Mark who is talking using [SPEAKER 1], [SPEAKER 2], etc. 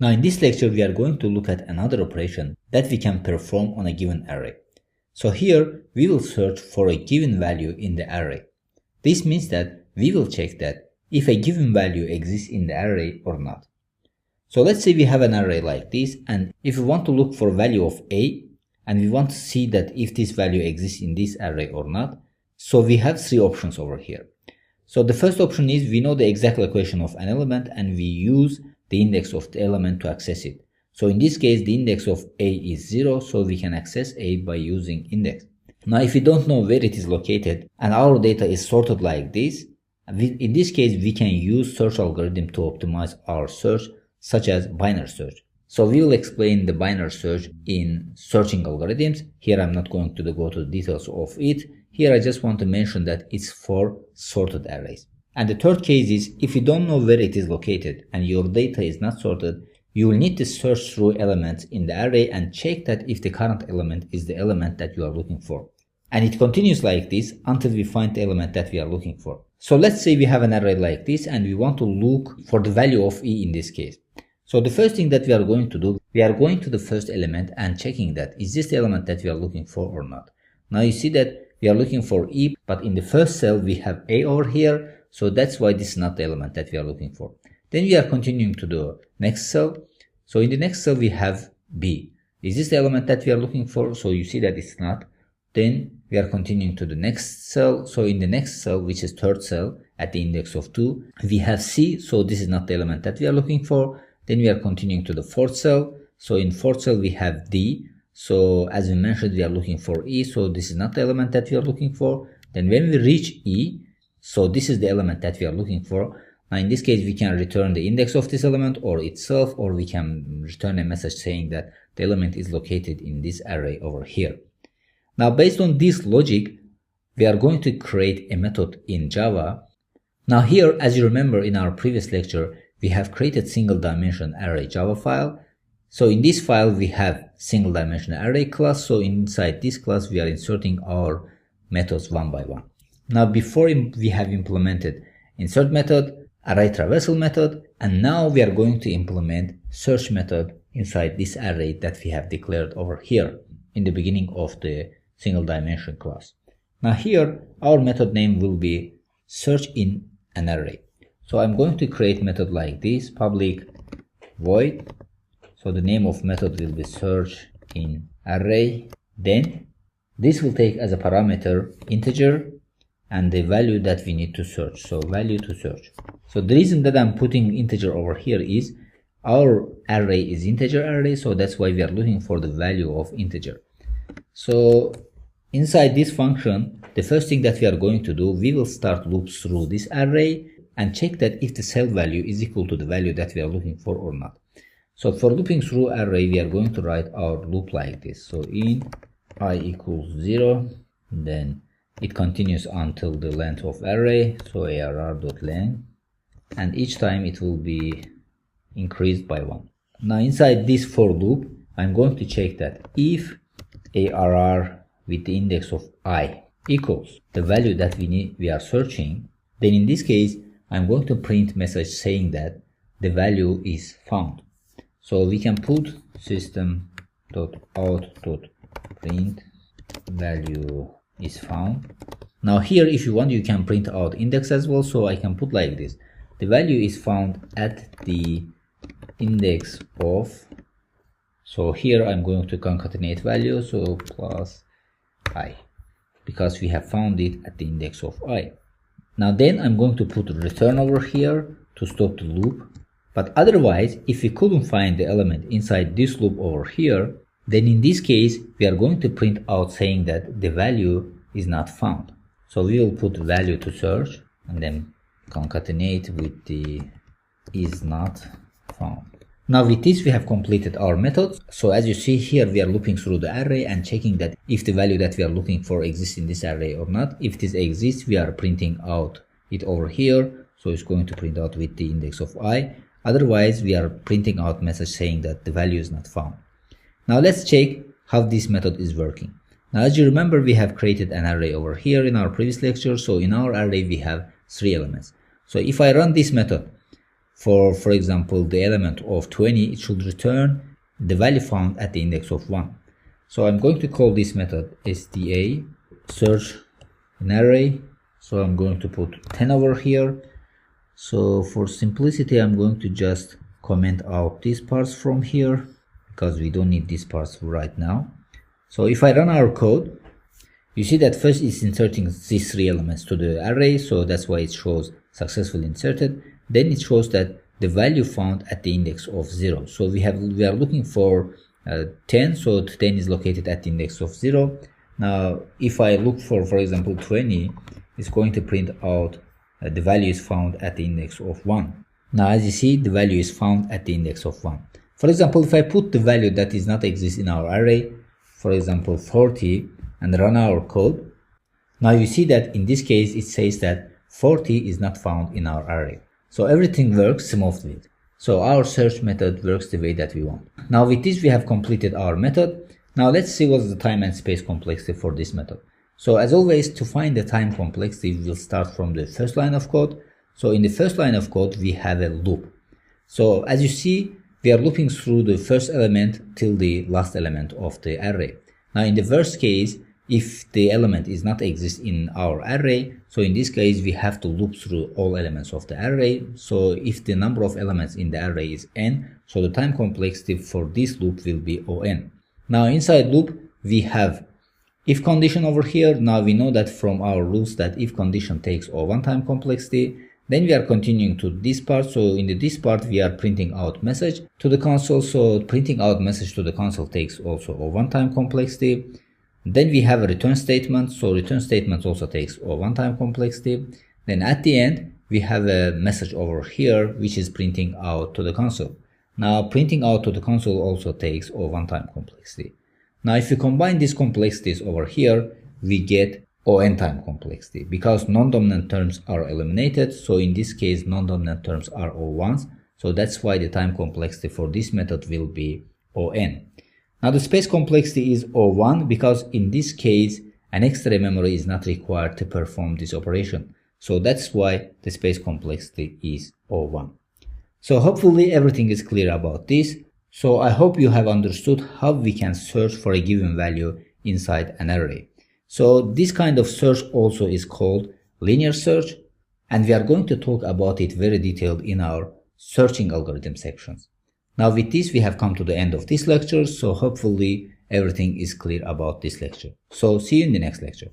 [SPEAKER 1] Now in this lecture we are going to look at another operation that we can perform on a given array. So here we will search for a given value in the array. This means that we will check that if a given value exists in the array or not. So let's say we have an array like this, and if we want to look for a value of a, and we want to see that if this value exists in this array or not, so we have three options over here. So the first option is we know the exact location of an element and we use the index of the element to access it. So in this case the index of a is 0, so we can access a by using index. Now if we don't know where it is located and our data is sorted like this, in this case we can use search algorithm to optimize our search, such as binary search. So we will explain the binary search in searching algorithms. Here I'm not going to go to the details of it. Here I just want to mention that it's for sorted arrays. And the third case is if you don't know where it is located and your data is not sorted, you will need to search through elements in the array and check that if the current element is the element that you are looking for. And it continues like this until we find the element that we are looking for. So let's say we have an array like this and we want to look for the value of e in this case. So the first thing that we are going to do, we are going to the first element and checking that is this the element that we are looking for or not. Now you see that we are looking for e, but in the first cell we have a over here, so that's why this is not the element that we are looking for. Then we are continuing to the next cell. So in the next cell we have b. Is this the element that we are looking for? So you see that it's not. Then we are continuing to the next cell. So in the next cell, which is third cell at the index of 2, we have c, so this is not the element that we are looking for. Then we are continuing to the fourth cell. So in fourth cell we have d. So as we mentioned, we are looking for e, so this is not the element that we are looking for. Then when we reach e, so this is the element that we are looking for. Now in this case we can return the index of this element or itself, or we can return a message saying that the element is located in this array over here. Now based on this logic, we are going to create a method in Java. Now here, as you remember in our previous lecture, we have created single dimension array Java file. So in this file we have single dimension array class. So inside this class we are inserting our methods one by one. Now before we have implemented insert method, array traversal method, and now we are going to implement search method inside this array that we have declared over here in the beginning of the single dimension class. Now here our method name will be search in an array. So I'm going to create method like this, public void. So the name of method will be search in array. Then this will take as a parameter integer and the value that we need to search. So value to search. So the reason that I'm putting integer over here is our array is integer array, so that's why we are looking for the value of integer. So inside this function, the first thing that we are going to do, we will start loops through this array and check that if the cell value is equal to the value that we are looking for or not. So for looping through array, we are going to write our loop like this. So in I equals 0, then it continues until the length of array, so arr.length, and each time it will be increased by 1. Now inside this for loop, I'm going to check that if arr with the index of I equals the value that we are searching, then in this case I'm going to print message saying that the value is found. So we can put system.out.print value is found. Now here if you want you can print out index as well, so I can put like this: the value is found at the index of, so here I'm going to concatenate value, so plus I, because we have found it at the index of I. Now then I'm going to put return over here to stop the loop. But otherwise, if we couldn't find the element inside this loop over here, then in this case we are going to print out saying that the value is not found. So we will put value to search and then concatenate with the is not found. Now with this we have completed our method. So as you see here, we are looping through the array and checking that if the value that we are looking for exists in this array or not. If this exists, we are printing out it over here, so it's going to print out with the index of I. Otherwise we are printing out message saying that the value is not found. Now let's check how this method is working. Now as you remember, we have created an array over here in our previous lecture. So in our array we have 3 elements. So if I run this method, For example, the element of 20, it should return the value found at the index of 1. So I'm going to call this method STA, search an array. So I'm going to put 10 over here. So for simplicity, I'm going to just comment out these parts from here because we don't need these parts right now. So if I run our code, you see that first it's inserting these 3 elements to the array, so that's why it shows successfully inserted. Then it shows that the value found at the index of 0. So we are looking for 10, so 10 is located at the index of 0. Now if I look for example 20, it's going to print out the value is found at the index of 1. Now as you see, the value is found at the index of 1. For example, if I put the value that does not exist in our array, for example 40, and run our code, now you see that in this case it says that 40 is not found in our array. So everything works smoothly. So our search method works the way that we want. Now with this we have completed our method. Now let's see what's the time and space complexity for this method. So as always, to find the time complexity, we'll start from the first line of code. So in the first line of code, we have a loop. So as you see, we are looping through the first element till the last element of the array. Now in the worst case, if the element is not exist in our array, so in this case we have to loop through all elements of the array. So if the number of elements in the array is n, so the time complexity for this loop will be on. Now inside loop we have if condition over here. Now we know that from our rules that if condition takes O1 time complexity. Then we are continuing to this part. So in this part we are printing out message to the console. So printing out message to the console takes also O1 time complexity. Then we have a return statement. So return statement also takes O1 time complexity. Then at the end we have a message over here which is printing out to the console. Now printing out to the console also takes O1 time complexity. Now if you combine these complexities over here, we get On time complexity because non-dominant terms are eliminated. So in this case non-dominant terms are O1s. So that's why the time complexity for this method will be On. Now the space complexity is O1 because in this case an extra memory is not required to perform this operation. So that's why the space complexity is O1. So hopefully everything is clear about this. So I hope you have understood how we can search for a given value inside an array. So this kind of search also is called linear search, and we are going to talk about it very detailed in our searching algorithm sections. Now with this we have come to the end of this lecture, so hopefully everything is clear about this lecture. So see you in the next lecture.